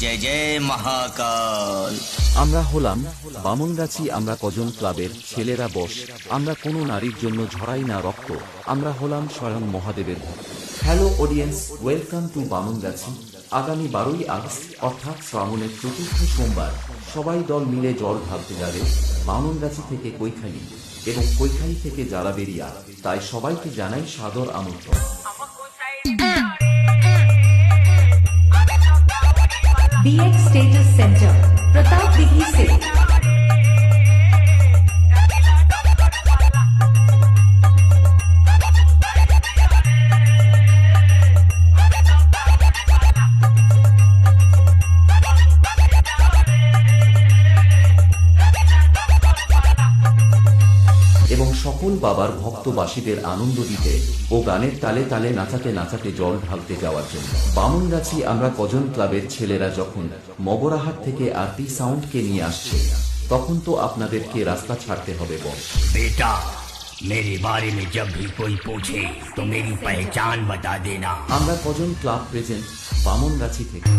जय जय महाकाल। আমরা হলাম বামনগাছি। আমরা কজন ক্লাবের ছেলেরা বস। আমরা কোনো নারীর জন্য ঝরাই না রক্ত। আমরা হলাম স্বয়ং মহাদেবের ভক্ত। Hello audience, welcome to Bamangachi. আগামী 12ই আগস্ট অর্থাৎ শ্রাবণের চতুর্থ সোমবার সবাই দল মিলে জল ঢালতে যাবে বামনগাছি থেকে কৈখালী এবং কৈখালী থেকে জারাবেরিয়া। তাই সবাইকে জানাই সাদর আমন্ত্রণ। BX Status Center, Pratap Dighi se এবং সকল বাবার ভক্তবাসীদের আনন্দ দিতে ও গানের তালে তালে নাচাতে নাচাতে জল ঢালতে যাওয়ার জন্য বামনগাছি আমরা কজন ক্লাবের ছেলেরা যখন মগরাহাট থেকে আরতি সাউন্ডকে নিয়ে আসছে তখন তো আপনাদেরকে রাস্তা ছাড়তে হবে বস। बेटा, मेरे बारे में जब भी कोई पूछे तो मेरी पहचान बता देना। আমরা কজন ক্লাব প্রেজেন্ট বামনগাছি থেকে।